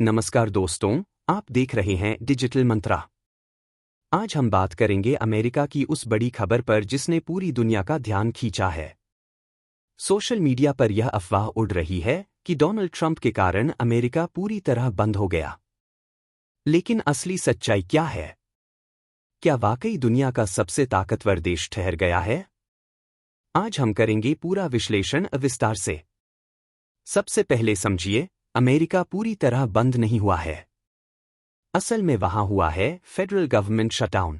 नमस्कार दोस्तों, आप देख रहे हैं डिजिटल मंत्रा। आज हम बात करेंगे अमेरिका की उस बड़ी खबर पर जिसने पूरी दुनिया का ध्यान खींचा है। सोशल मीडिया पर यह अफवाह उड़ रही है कि डोनाल्ड ट्रंप के कारण अमेरिका पूरी तरह बंद हो गया। लेकिन असली सच्चाई क्या है? क्या वाकई दुनिया का सबसे ताकतवर देश ठहर गया है? आज हम करेंगे पूरा विश्लेषण विस्तार से। सबसे पहले समझिए, अमेरिका पूरी तरह बंद नहीं हुआ है। असल में वहां हुआ है फेडरल गवर्नमेंट शटडाउन।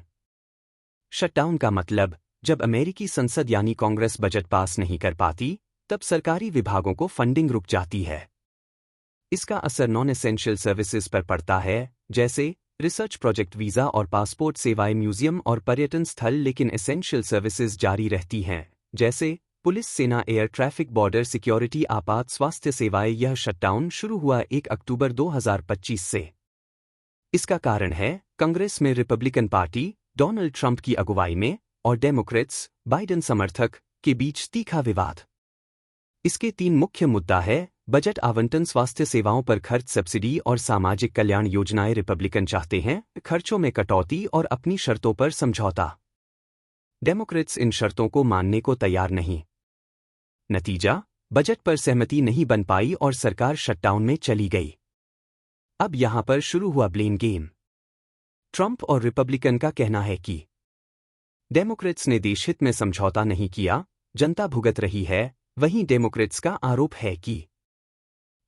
शटडाउन का मतलब, जब अमेरिकी संसद यानी कांग्रेस बजट पास नहीं कर पाती, तब सरकारी विभागों को फंडिंग रुक जाती है। इसका असर नॉन एसेंशियल सर्विसेज पर पड़ता है, जैसे रिसर्च प्रोजेक्ट, वीजा और पासपोर्ट सेवाएं, म्यूजियम और पर्यटन स्थल। लेकिन एसेंशियल सर्विसेज जारी रहती हैं, जैसे पुलिस, सेना, एयर ट्रैफिक, बॉर्डर सिक्योरिटी, आपात स्वास्थ्य सेवाएं। यह शटडाउन शुरू हुआ 1 अक्टूबर 2025 से। इसका कारण है कांग्रेस में रिपब्लिकन पार्टी डोनाल्ड ट्रंप की अगुवाई में और डेमोक्रेट्स बाइडेन समर्थक के बीच तीखा विवाद। इसके 3 मुख्य मुद्दा है: बजट आवंटन, स्वास्थ्य सेवाओं पर खर्च, सब्सिडी और सामाजिक कल्याण योजनाएं। रिपब्लिकन चाहते हैं खर्चों में कटौती और अपनी शर्तों पर समझौता। डेमोक्रेट्स इन शर्तों को मानने को तैयार नहीं। नतीजा, बजट पर सहमति नहीं बन पाई और सरकार शटडाउन में चली गई। अब यहां पर शुरू हुआ ब्लेम गेम। ट्रंप और रिपब्लिकन का कहना है कि डेमोक्रेट्स ने देशहित में समझौता नहीं किया, जनता भुगत रही है। वहीं डेमोक्रेट्स का आरोप है कि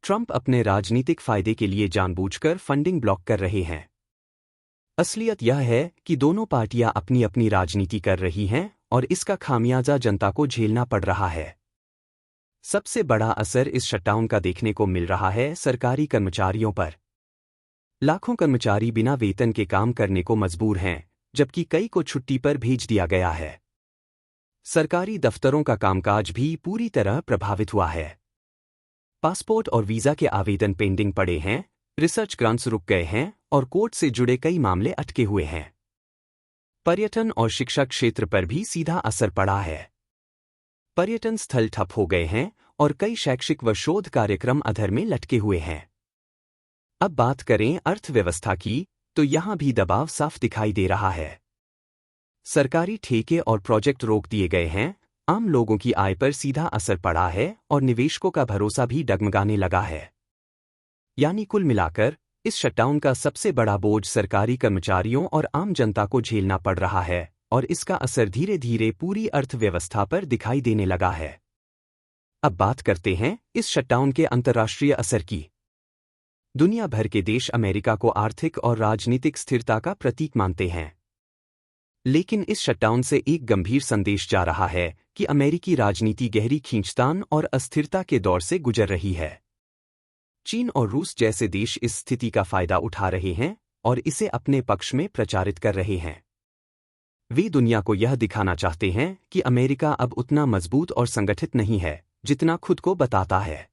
ट्रंप अपने राजनीतिक फायदे के लिए जानबूझकर फंडिंग ब्लॉक कर रहे हैं। असलियत यह है कि दोनों पार्टियां अपनी अपनी राजनीति कर रही हैं और इसका खामियाजा जनता को झेलना पड़ रहा है। सबसे बड़ा असर इस शटडाउन का देखने को मिल रहा है सरकारी कर्मचारियों पर। लाखों कर्मचारी बिना वेतन के काम करने को मजबूर हैं, जबकि कई को छुट्टी पर भेज दिया गया है। सरकारी दफ्तरों का कामकाज भी पूरी तरह प्रभावित हुआ है। पासपोर्ट और वीजा के आवेदन पेंडिंग पड़े हैं, रिसर्च ग्रांट्स रुक गए हैं और कोर्ट से जुड़े कई मामले अटके हुए हैं। पर्यटन और शिक्षा क्षेत्र पर भी सीधा असर पड़ा है। पर्यटन स्थल ठप हो गए हैं और कई शैक्षिक व शोध कार्यक्रम अधर में लटके हुए हैं। अब बात करें अर्थव्यवस्था की, तो यहां भी दबाव साफ दिखाई दे रहा है। सरकारी ठेके और प्रोजेक्ट रोक दिए गए हैं, आम लोगों की आय पर सीधा असर पड़ा है और निवेशकों का भरोसा भी डगमगाने लगा है। यानी कुल मिलाकर इस शटडाउन का सबसे बड़ा बोझ सरकारी कर्मचारियों और आम जनता को झेलना पड़ रहा है और इसका असर धीरे धीरे पूरी अर्थव्यवस्था पर दिखाई देने लगा है। अब बात करते हैं इस शटडाउन के अंतर्राष्ट्रीय असर की। दुनिया भर के देश अमेरिका को आर्थिक और राजनीतिक स्थिरता का प्रतीक मानते हैं। लेकिन इस शटडाउन से एक गंभीर संदेश जा रहा है कि अमेरिकी राजनीति गहरी खींचतान और अस्थिरता के दौर से गुजर रही है। चीन और रूस जैसे देश इस स्थिति का फायदा उठा रहे हैं और इसे अपने पक्ष में प्रचारित कर रहे हैं। वे दुनिया को यह दिखाना चाहते हैं कि अमेरिका अब उतना मजबूत और संगठित नहीं है जितना खुद को बताता है।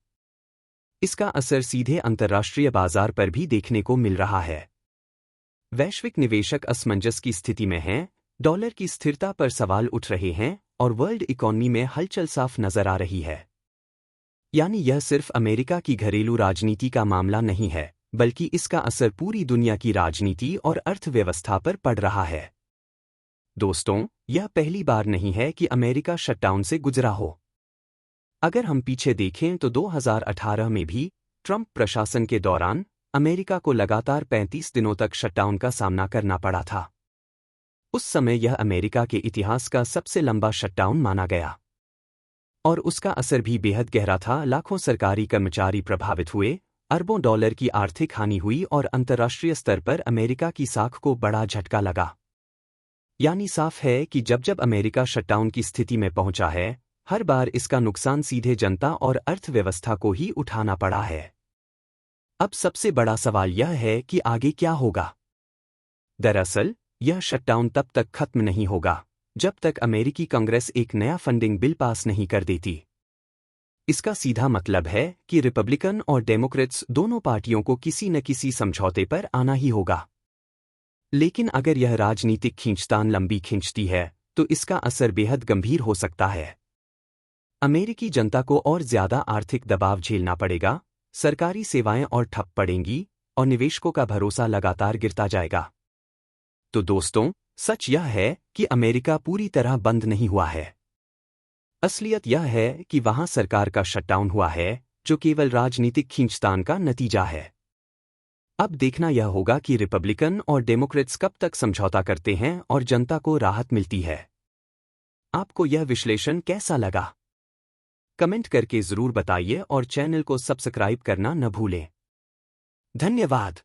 इसका असर सीधे अंतर्राष्ट्रीय बाजार पर भी देखने को मिल रहा है। वैश्विक निवेशक असमंजस की स्थिति में हैं, डॉलर की स्थिरता पर सवाल उठ रहे हैं और वर्ल्ड इकोनॉमी में हलचल साफ नजर आ रही है। यानी यह सिर्फ अमेरिका की घरेलू राजनीति का मामला नहीं है, बल्कि इसका असर पूरी दुनिया की राजनीति और अर्थव्यवस्था पर पड़ रहा है। दोस्तों, यह पहली बार नहीं है कि अमेरिका शटडाउन से गुजरा हो। अगर हम पीछे देखें तो 2018 में भी ट्रंप प्रशासन के दौरान अमेरिका को लगातार 35 दिनों तक शटडाउन का सामना करना पड़ा था। उस समय यह अमेरिका के इतिहास का सबसे लंबा शटडाउन माना गया और उसका असर भी बेहद गहरा था। लाखों सरकारी कर्मचारी प्रभावित हुए, अरबों डॉलर की आर्थिक हानि हुई और अंतर्राष्ट्रीय स्तर पर अमेरिका की साख को बड़ा झटका लगा। यानी साफ है कि जब जब अमेरिका शटडाउन की स्थिति में पहुंचा है, हर बार इसका नुकसान सीधे जनता और अर्थव्यवस्था को ही उठाना पड़ा है। अब सबसे बड़ा सवाल यह है कि आगे क्या होगा। दरअसल, यह शटडाउन तब तक खत्म नहीं होगा जब तक अमेरिकी कांग्रेस एक नया फंडिंग बिल पास नहीं कर देती। इसका सीधा मतलब है कि रिपब्लिकन और डेमोक्रेट्स दोनों पार्टियों को किसी न किसी समझौते पर आना ही होगा। लेकिन अगर यह राजनीतिक खींचतान लंबी खींचती है तो इसका असर बेहद गंभीर हो सकता है। अमेरिकी जनता को और ज्यादा आर्थिक दबाव झेलना पड़ेगा, सरकारी सेवाएं और ठप पड़ेंगी और निवेशकों का भरोसा लगातार गिरता जाएगा। तो दोस्तों, सच यह है कि अमेरिका पूरी तरह बंद नहीं हुआ है। असलियत यह है कि वहां सरकार का शटडाउन हुआ है, जो केवल राजनीतिक खींचतान का नतीजा है। अब देखना यह होगा कि रिपब्लिकन और डेमोक्रेट्स कब तक समझौता करते हैं और जनता को राहत मिलती है। आपको यह विश्लेषण कैसा लगा? कमेंट करके जरूर बताइए और चैनल को सब्सक्राइब करना न भूलें। धन्यवाद।